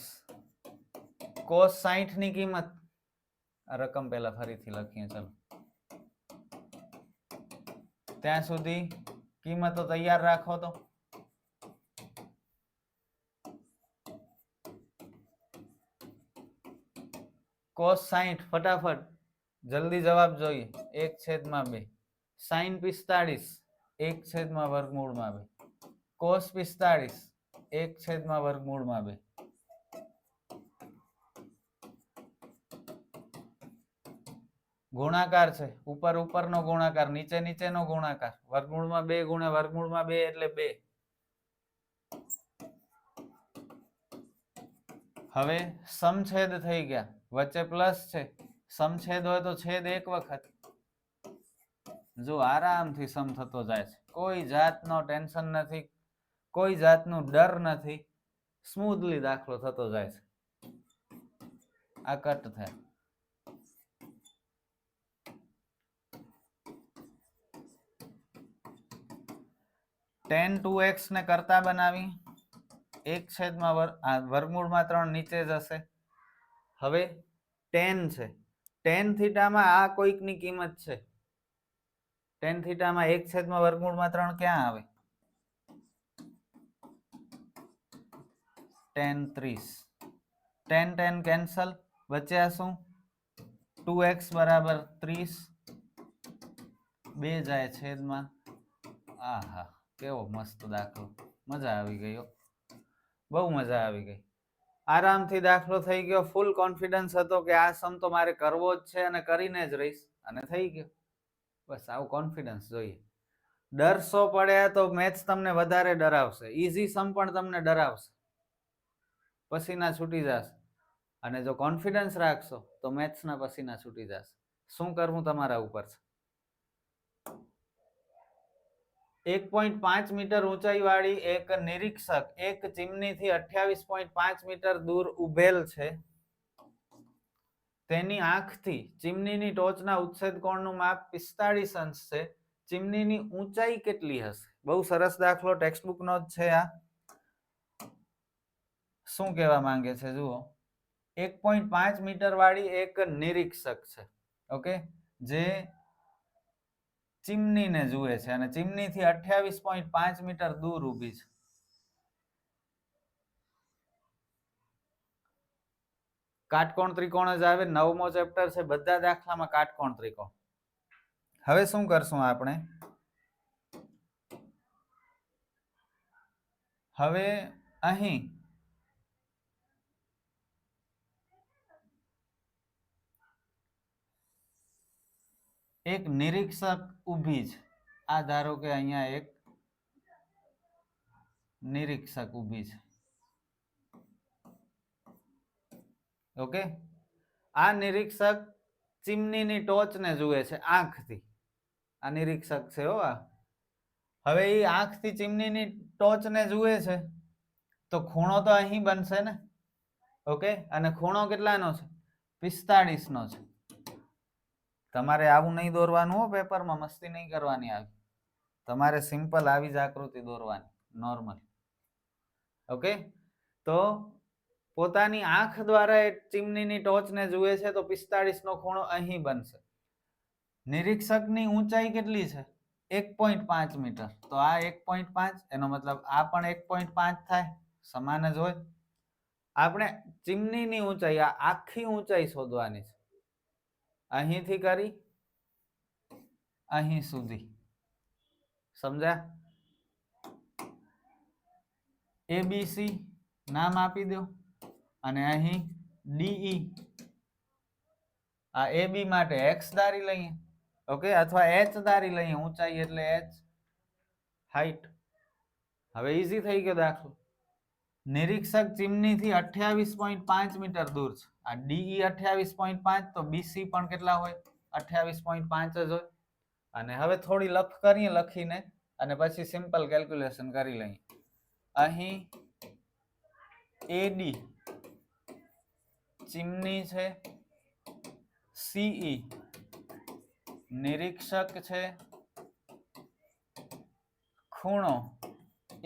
cos 60 ની કિંમત, આ રકમ પહેલા ફરીથી લખીએ. ચલો ત્યાં સુધી કિંમતો તૈયાર રાખો. તો cos 60 ફટાફટ જલ્દી જવાબ જોઈએ. 1/2 sin 45 1/2 cos 45 1/2 ગુણાકાર છે. ઉપર ઉપરનો ગુણાકાર, નીચે નીચેનો ગુણાકાર. વર્ગમૂળમાં 2 ગુણ્યા વર્ગમૂળમાં 2 એટલે 2. હવે સમછેદ થઈ ગયા, વચ્ચે પ્લસ છે. સમછેદ હોય તો છેદ એક વખત. જો આરામથી સમ થતો જાય છે, કોઈ જાતનો ટેન્શન નથી, કોઈ જાતનું ડર નથી, સ્મૂથલી દાખલો થતો જાય છે. આ કટ થાય. tan 2x ને કરતા બનાવી 1/3 વર્ગમૂળમાં 3 નીચે જશે. હવે tan છે, tan થીટામાં આ કોઈકની કિંમત છે. tan થીટામાં 1/3 ક્યાં આવે? tan 30. tan કેન્સલ, બચ્યા શું? 2x બરાબર 30, 2 જાય છેદમાં. આહા, કેવો મસ્ત દાખલો, મજા આવી ગયો, બહુ મજા આવી ગઈ. આરામથી દાખલો થઈ ગયો. ફૂલ કોન્ફિડન્સ હતો કે આ સમ તો મારે કરવો જ છે અને કરીને જ રહીશ, અને થઈ ગયો. બસ આવું કોન્ફિડન્સ જોઈએ. ડરશો પડ્યા તો મેથ્સ તમને વધારે ડરાવશે. ઈઝી સમ પણ તમને ડરાવશે, પસીના છૂટી જશે. અને જો કોન્ફિડન્સ રાખશો તો મેથ્સના પસીના છૂટી જશે. શું કરવું તમારા ઉપર છે. 1.5 મીટર ઊંચાઈ વાળી એક નિરીક્ષક એક ચીમનીથી 28.5 મીટર દૂર ઉભેલ છે. તેની આંખથી ચીમનીની ટોચના ઉચ્છેદ કોણનું માપ 45 અંશ છે. ચીમનીની ઊંચાઈ કેટલી હશે? બહુ સરસ દાખલો, ટેક્સ્ટબુકનો જ છે આ. શું કહેવા માંગે છે જુઓ. 1.5 મીટર વાળી એક નિરીક્ષક છે, ઓકે, જે ચીમનીને જુએ છે અને ચીમનીથી 28.5 મીટર દૂર ઊભી છે. કાટકોણ ત્રિકોણ જ આવે. 9મો ચેપ્ટર છે, બધા દાખલામાં કાટકોણ ત્રિકોણ. હવે શું કરશું આપણે? હવે અહીં એક નિરીક્ષક ઊભી છે. આ ધારો કે અહીંયા એક નિરીક્ષક ઊભી છે, ઓકે. આ નિરીક્ષક ચીમનીની ટોચને જુએ છે આંખથી. આ નિરીક્ષક છે હો આ. હવે એ આંખથી ચીમનીની ટોચને જુએ છે તો ખૂણો તો અહીં બનશે ને, ઓકે. અને ખૂણો કેટલાનો છે? 45 નો છે. તમારે આવું નહીં દોરવાનું હો, પેપરમાં મસ્તી નહીં કરવાની. આવી તમારે સિમ્પલ આવી જ આકૃતિ દોરવાની, નોર્મલ, ઓકે. તો પોતાની આંખ દ્વારા એ ચીમનીની ટોચને જુએ છે તો 45 નો ખૂણો અહીં બનશે. નિરીક્ષકની ઊંચાઈ કેટલી છે? 1.5 મીટર. તો આ 1.5, એનો મતલબ આ પણ 1.5 થાય, સમાન જ હોય. આપણે ચીમનીની ઊંચાઈ, આ આખી ઊંચાઈ શોધવાની છે. અહીંથી કરી અહીં સુધી, સમજ્યા? ABC નામ આપી દો અને અહીં DE. આ AB માટે x ધારી લઈએ, ઓકે, અથવા h ધારી લઈએ, ઊંચાઈ એટલે h, હાઈટ. હવે ઈઝી થઈ ગયો દાખલો. નિરીક્ષક ચીમનીથી 28.5 મીટર દૂર છે. આ ડીઈ 28.5, તો બીસી પણ કેટલા હોય? 28.5 જ હોય. અને હવે થોડી લખીને અને પછી સિમ્પલ કેલ્ક્યુલેશન કરી લઈએ. અહીં એડી ચીમની છે, સીઈ નિરીક્ષક છે, ખૂણો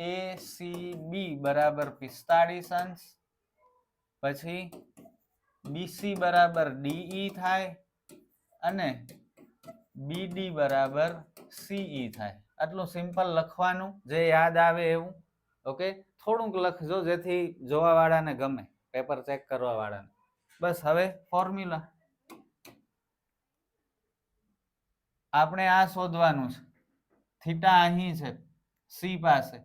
એસીબી બરાબર 45 અંશ, પછી બીસી બરાબર ડીઈ થાય અને બીડી બરાબર સીઈ થાય. આટલું સિમ્પલ લખવાનું, જે યાદ આવે એવું. ઓકે, થોડુંક લખજો જેથી જોવા વાળાને ગમે, પેપર ચેક કરવા વાળાને. બસ હવે ફોર્મ્યુલા આપણે આ શોધવાનું છે. થીટા અહીં છે સી પાસે,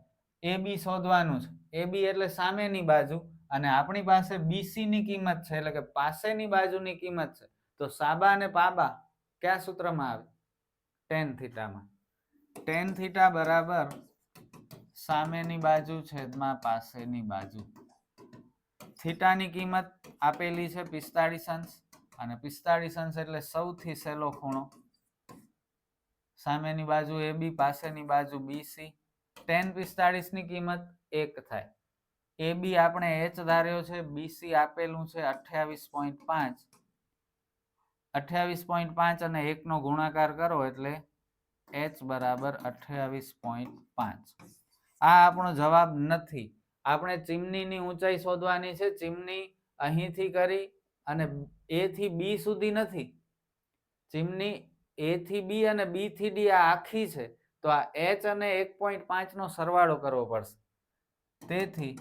એબી શોધવાનું છે. એબી એટલે સામેની બાજુ, અને આપણી પાસે બીસી ની કિંમત છે, એટલે કે પાસેની બાજુની કિંમત છે. તો સાબા અને પાબા કયા સૂત્રમાં આવે? ટેન થીટામાં. ટેન થીટા બરાબર સામેની બાજુ છેદમાં પાસેની બાજુ. થીટાની કિંમત આપેલી છે 45 અંશ, અને 45 અંશ એટલે સૌથી સહેલો ખૂણો. સામેની બાજુ એબી, પાસેની બાજુ બીસી. tan 45 ની કિંમત 1 થાય. એબી આપણે h ધાર્યો છે, બીસી આપેલું છે 28.5. 28.5 અને 1 નો ગુણાકાર કરો એટલે h બરાબર 28.5. આ આપણો જવાબ નથી. આપણે ચીમનીની ઊંચાઈ શોધવાની છે. ચીમની અહીંથી કરી અને એ થી બી સુધી નથી. ચીમની એ થી બી અને બી થી ડી આ આખી છે, તો આ h અને 1.5 નો સરવાળો કરવો પડશે. તેથી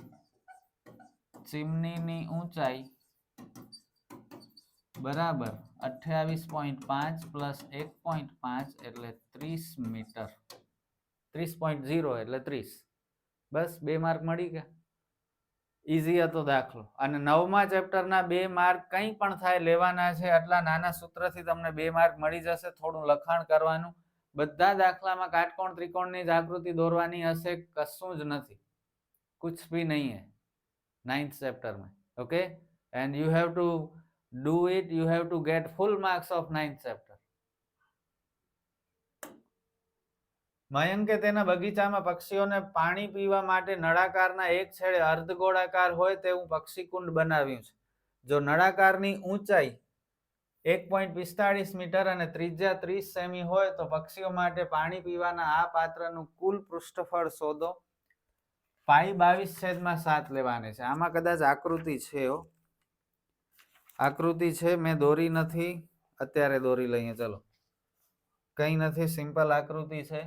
ચીમનીની ઊંચાઈ બરાબર 28.5 પ્લસ 1.5 એટલે 30 મીટર. 30.0 એટલે 30. બસ 2 માર્ક મળી ગયા. ઈઝી હતો દાખલો. અને 9મા ચેપ્ટરના 2 માર્ક કંઈ પણ થાય લેવાના છે. આટલા નાના સૂત્રથી તમને 2 માર્ક મળી જશે. થોડું લખાણ કરવાનું. બધા દાખલામાં કાટકોણ ત્રિકોણની જ આકૃતિ દોરવાની હશે, કશું જ નથી. कुछ भी नहीं है 9th chapter में. Okay, and you have to do it. You have to get full marks of 9th chapter. મયંકે તેના બગીચામાં પક્ષીઓને પાણી પીવા માટે નળાકારના એક છેડે અર્ધગોળાકાર હોય તેવું પક્ષીકુંડ બનાવ્યું છે. જો નળાકારની ઊંચાઈ 1.45 મીટર અને ત્રિજ્યા 30 સેમી હોય તો પક્ષીઓ માટે પાણી પીવાના આ પાત્રનું કુલ પૃષ્ઠફળ શોધો. પાઈ 22/7 લેવાની છે. આમાં કદાચ આકૃતિ છે. આકૃતિ છે, મેં દોરી નથી, અત્યારે દોરી લઈએ. ચલો, કઈ નથી, સિમ્પલ આકૃતિ છે.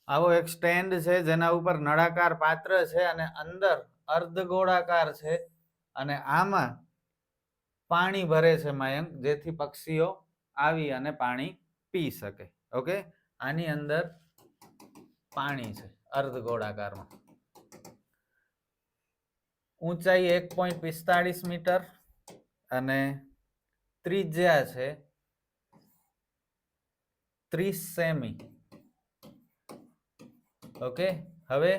આવો એક સ્ટેન્ડ છે જેના ઉપર નળાકાર પાત્ર છે અને અંદર અર્ધગોળાકાર છે, અને આમાં પાણી ભરે છે મયંક, જેથી પક્ષીઓ આવી અને પાણી પી શકે. ઓકે, આની અંદર પાણી છે અર્ધગોળાકારમાં. ઊંચાઈ 1.45 મીટર અને ત્રિજ્યા છે 30 સેમી. ઓકે, હવે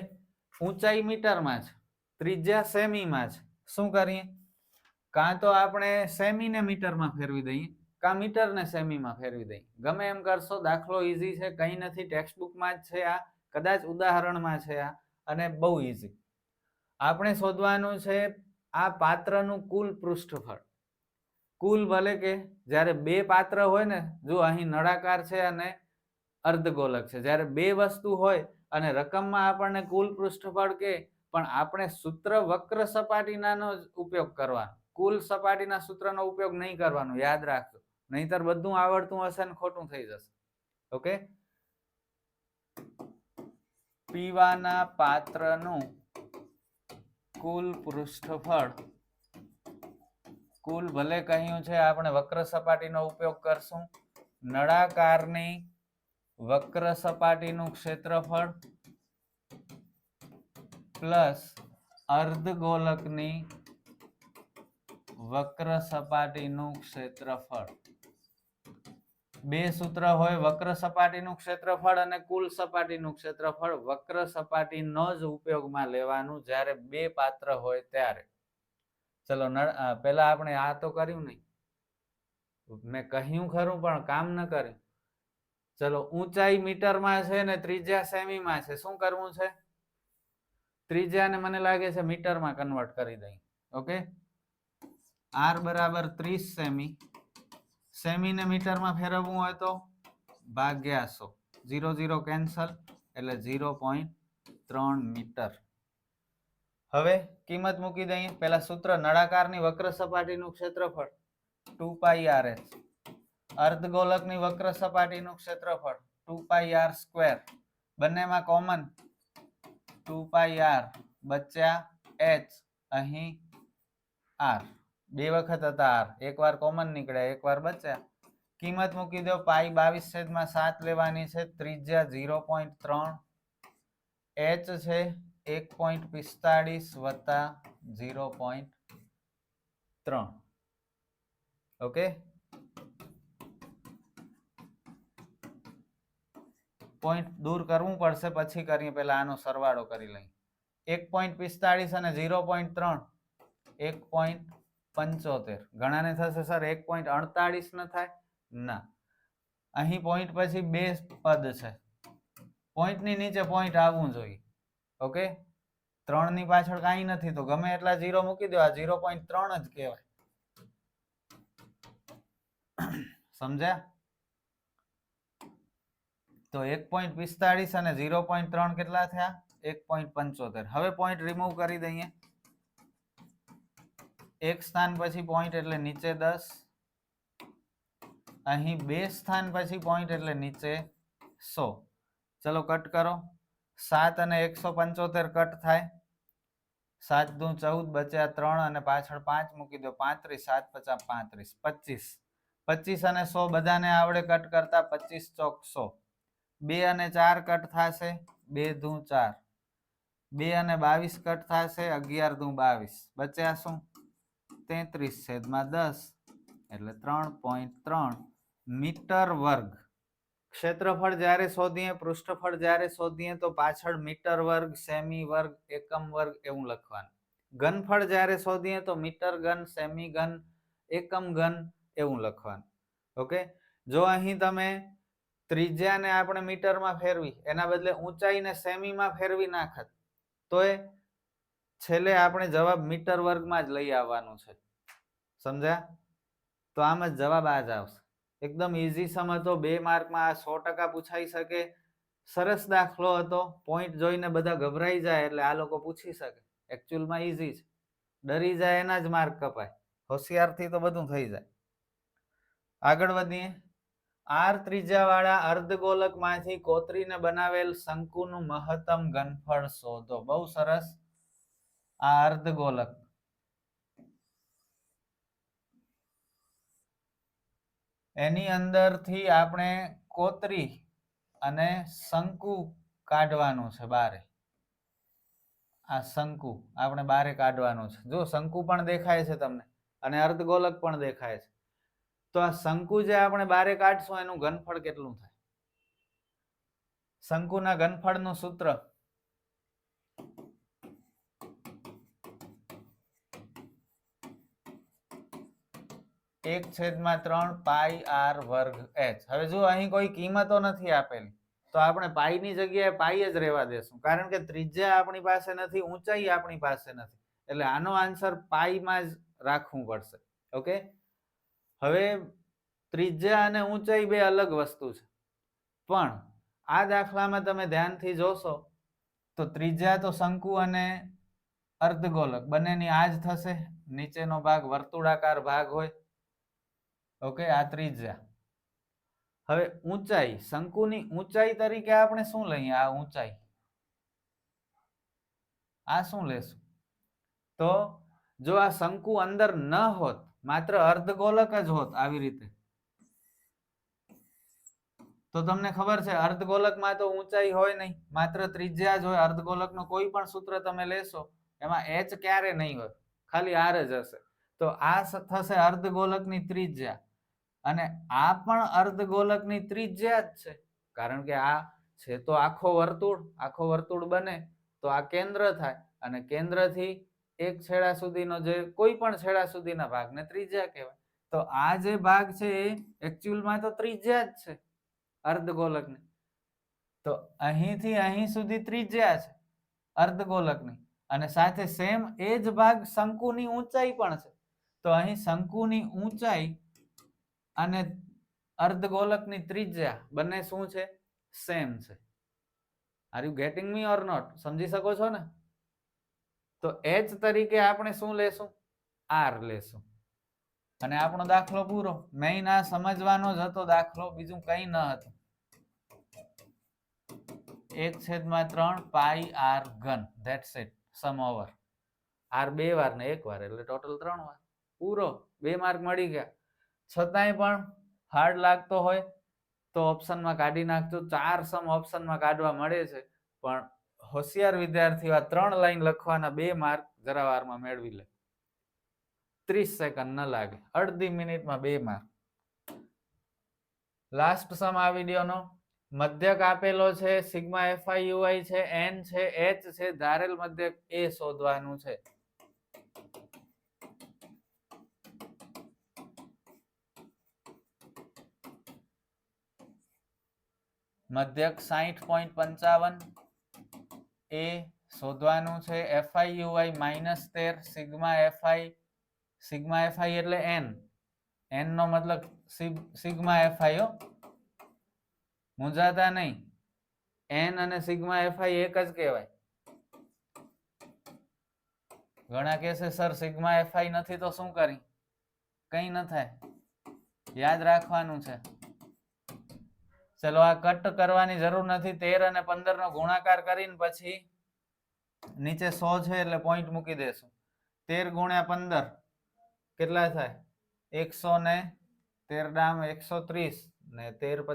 ઊંચાઈ મીટરમાં છે, ત્રિજ્યા સેમીમાં છે. શું કરીએ? કાં તો આપણે સેમીને મીટરમાં ફેરવી દઈએ, કાં મીટરને સેમીમાં ફેરવી દઈએ. ગમે એમ કરશો, દાખલો ઈઝી છે, કંઈ નથી, ટેક્સ્ટબુકમાં જ છે આ, કદાચ ઉદાહરણમાં છે આ, અને બહુ ઈઝી. આપણે શોધવાનું છે આ પાત્રનું કુલ પૃષ્ઠફળ. કુલ ભલે કે જ્યારે બે પાત્ર હોય ને, જો અહીં નળાકાર છે અને અર્ધગોલક છે, જ્યારે બે વસ્તુ હોય અને રકમમાં આપણને કુલ પૃષ્ઠફળ કે, પણ આપણે સૂત્ર વક્ર સપાટીનાનો જ ઉપયોગ કરવાનો, કુલ સપાટીના સૂત્રનો ઉપયોગ નહીં કરવાનો, યાદ રાખજો, નહીતર બધું આવડતું હશે ને ખોટું થઈ જશે. ઓકે, પીવાના પાત્રનું કુલ પૃષ્ઠફળ, કુલ ભલે કહ્યું છે આપણે વક્ર સપાટીનો ઉપયોગ કરશું, નળાકારની વક્ર સપાટીનું ક્ષેત્રફળ પ્લસ અર્ધગોલકની વક્ર સપાટીનું ક્ષેત્રફળ. બે સૂત્ર હોય, વક્ર સપાટીનું ક્ષેત્રફળ અને કુલ સપાટીનું ક્ષેત્રફળ. વક્ર સપાટીનો જ ઉપયોગમાં લેવાનું જ્યારે બે પાત્ર હોય ત્યારે. ચલો પેલા આપણે આ તો કર્યું નહીં, મેં કહ્યું ખરું પણ કામ ન કર્યું. ચલો ઊંચાઈ મીટરમાં છે ને ત્રિજ્યા સેમીમાં છે. શું કરવું છે? ત્રિજ્યાને મને લાગે છે મીટરમાં કન્વર્ટ કરી દઈએ. ઓકે, r બરાબર 30 સેમી. સેમીને મીટરમાં ફેરવવું હોય તો ભાગ્યા 100. 0 0 કેન્સલ એટલે 0.3 મીટર. હવે કિંમત મૂકી દઈએ. પેલા સૂત્ર, નળાકારની વક્ર સપાટીનું ક્ષેત્રફળ 2πr/h, અર્ધગોલકની વક્ર સપાટીનું ક્ષેત્રફળ 2πr². બંનેમાં કોમન 2πr બચ્યા h, અહીં r. બે વખત હતા r, એકવાર કોમન નીકળ્યા, એકવાર બચ્યા. કિંમત મૂકી દો. પાઈ 22/7 લેવાની છે. ત્રિજ્યા 0.3, h છે 1.45 વત્તા 0.3. ઓકે, પોઈન્ટ દૂર કરવું પડશે, પછી કરીએ. પેલા આનો સરવાળો કરી લઈએ. 1.45 અને 0.3 1.75. ઘણાને થશે સર 1.48 ન થાય? ના, અહીં પોઈન્ટ પછી બે પદ છે, પોઈન્ટની નીચે પોઈન્ટ આવવું જોઈએ. ઓકે, 3 ની પાછળ કાંઈ નથી તો ગમે એટલા 0 મૂકી દો. આ 0.3 જ કહેવાય. સમજ્યા? તો 1.45 અને 0.3 કેટલા થયા? 1.75. હવે પોઈન્ટ રિમૂવ કરી દઈએ. એક સ્થાન પછી પોઈન્ટ એટલે નીચે 10, અહીં બે સ્થાન પછી પોઈન્ટ એટલે નીચે 100. ચલો કટ કરો. 7 અને 175 કટ થાય. 7 દુ 14 બચ્યા 3 અને પાછળ 5 મૂકી દો. 35, 7 50 35, 25. 25 અને 100 બધાને આવડે કટ કરતા. 25 ચોક 100. 2 અને 4 કટ થશે. 2 દુ 4. 2 અને 22 કટ થશે. 11 દુ 22. બચ્યા શું? 33/10 એટલે 3.3 મીટર વર્ગ. ક્ષેત્રફળ જ્યારે શોધીએ, પૃષ્ઠફળ જ્યારે શોધીએ તો પાછળ મીટર વર્ગ, સેમી વર્ગ, એકમ વર્ગ એવું લખવાનું. ઘનફળ જ્યારે શોધીએ તો મીટર ઘન, સેમી ઘન, એકમ ઘન એવું લખવાનું. ઓકે, જો અહીં તમે ત્રિજ્યાને આપણે મીટરમાં ફેરવી, એના બદલે ઊંચાઈને સેમીમાં ફેરવી નાખત તો એ છેલ્લે આપણે જવાબ મીટર વર્ગમાં જ લઈ આવવાનું છે. સમજ્યા? તો આમ જ જવાબ આ જ આવશે. એકદમ ઈઝી સમ હતો. 2 માર્કમાં 100% પૂછાઈ શકે. સરસ દાખલો હતો. પોઈન્ટ જોઈને બધા ગભરાઈ જાય એટલે આ લોકો પૂછી શકે. એકચ્યુઅલમાં ઈઝી છે. ડરી જાય એના જ માર્ક કપાય. હોશિયારથી તો બધું થઈ જાય. આગળ વધીએ. r ત્રિજ્યાવાળા અર્ધગોલકમાંથી કોતરીને બનાવેલ શંકુનું મહત્તમ ઘનફળ શોધો. બહુ સરસ. આ અર્ધગોલક, એની અંદરથી આપણે કોતરી અને શંકુ કાઢવાનું છે બારે. આ શંકુ આપણે બારે કાઢવાનું છે. જો શંકુ પણ દેખાય છે તમને અને અર્ધગોલક પણ દેખાય છે. તો આ શંકુ જે આપણે બારે કાઢશું એનું ઘનફળ કેટલું થાય? શંકુના ઘનફળનું સૂત્ર એક છેદમાં 3 પાઈ r વર્ગ h. હવે જો અહીં કોઈ કિંમતો નથી આપેલી તો આપણે પાઈની જગ્યાએ પાઈ જ રહેવા દેશું, કારણ કે ત્રિજ્યા આપણી પાસે નથી, ઊંચાઈ આપણી પાસે નથી, એટલે આનો આન્સર પાઈમાં જ રાખવું પડશે. ઓકે, હવે ત્રિજ્યા અને ઊંચાઈ બે અલગ વસ્તુ છે, પણ આ દાખલામાં તમે ધ્યાનથી જોશો તો ત્રિજ્યા તો શંકુ અને અર્ધગોલક બંનેની આ જ થશે. નીચેનો ભાગ વર્તુળાકાર ભાગ હોય. ઓકે, આ ત્રિજ્યા. હવે ઊંચાઈ, શંકુની ઊંચાઈ તરીકે આપણે શું લઈએ? આ ઊંચાઈ આ શું લેશું? તો જો આ શંકુ અંદર ન હોત, માત્ર અર્ધગોલક જ હોત આવી રીતે, તો તમને ખબર છે અર્ધગોલકમાં તો ઊંચાઈ હોય નહીં, માત્ર ત્રિજ્યા જ હોય. અર્ધગોલકનો કોઈ પણ સૂત્ર તમે લેશો એમાં h ક્યારે નહીં હોય, ખાલી r જ હશે. તો આ થશે અર્ધગોલકની ત્રિજ્યા, અને આ પણ અર્ધગોલકની ત્રિજ્યા જ છે, કારણ કે આ છે તો આખો વર્તુળ બને તો આ કેન્દ્ર થાય, અને કેન્દ્રથી એક છેડા સુધીનો જે કોઈ પણ છેડા સુધીના ભાગને ત્રિજ્યા કહેવાય. તો આ જે ભાગ છે એ એકચ્યુઅલમાં તો ત્રિજ્યા જ છે અર્ધગોલકની. તો અહીંથી અહીં સુધી ત્રિજ્યા છે અર્ધગોલકની, અને સાથે સેમ એ જ ભાગ શંકુની ઊંચાઈ પણ છે. તો અહીં શંકુની ઊંચાઈ અને અર્ધગોલકની ત્રિજ્યા બંને શું છે? સેમ છે. Are you getting me or not? સમજી શકો છો ને? તો h તરીકે આપણે શું લેશું? r લેશું. અને આપણો દાખલો પૂરો. મેઇન આ સમજવાનો જ હતો દાખલો, બીજું કંઈ ન હતું. 1/3 પાઈ r ઘન, that's it. Sum over. r 2 વાર ને 1 વાર એટલે ટોટલ 3 વાર. પૂરો. 2 માર્ક મળી ગયા. છતાંય પણ હાર્ડ લાગતો હોય તો ઓપ્શનમાં કાઢી નાખજો. 4 સમ ઓપ્શનમાં કાઢવા મળે છે, પણ હોશિયાર વિદ્યાર્થીઓ 3 લાઈન લખવાના 2 માર્ક જરા વારમાં મેળવી લે. 30 સેકન્ડ ન લાગે, અડધી મિનિટમાં 2 માર્ક. લાસ્ટ સમ આ વિડીયોનો. મધ્યક આપેલો છે, સિગ્મા FIUI છે, n છે, h છે, ધારેલ મધ્યક એ શોધવાનું છે. મધ્યક 60.55 એ શોધવાનું છે. FIUI -13, સિગ્મા FI એટલે n નો મતલબ સિગ્મા FI હો, મૂંઝાતા નહીં. n અને સિગ્મા FI એક જ કહેવાય. ઘણા કહેશે સર સિગ્મા FI નથી તો શું કરી? કંઈ ન થાય, યાદ રાખવાનું છે. ચલો આ કટ કરવાની જરૂર નથી. 13 અને 15 નો ગુણાકાર કરીને પછી નીચે 100 છે એટલે પોઈન્ટ મૂકી દેશું. 13 × 15 કેટલા થાય? 100 ને 13 ડામ 130 ને 13 ×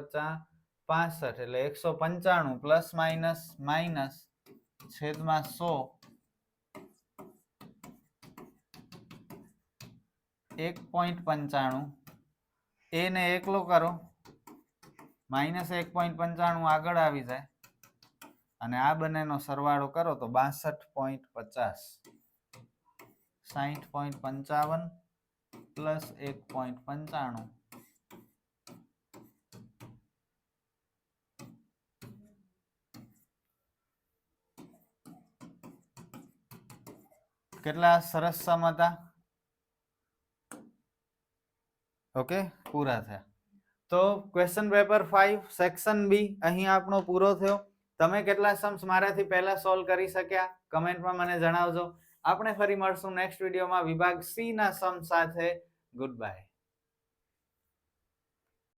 5 65 એટલે 195 પ્લસ માઇનસ છેદમાં 100 1.95. એ ને એકલો કરો, -1.95 આગળ આવી જાય, અને આ બંનેનો સરવાળો કરો તો 62.50. 60.55 પ્લસ 1.95 કેટલા સરસ સમ હતા. ઓકે, પૂરા થયા. તો ક્વેશ્ચન પેપર 5 સેક્શન બી અહીં આપણો પૂરો થયો. તમે કેટલા સમ્સ મારાથી પહેલા સોલ્વ કરી શક્યા કમેન્ટમાં મને જણાવજો. આપણે ફરી મળશું નેક્સ્ટ વિડીયોમાં વિભાગ સી ના સમ સાથે. Good bye.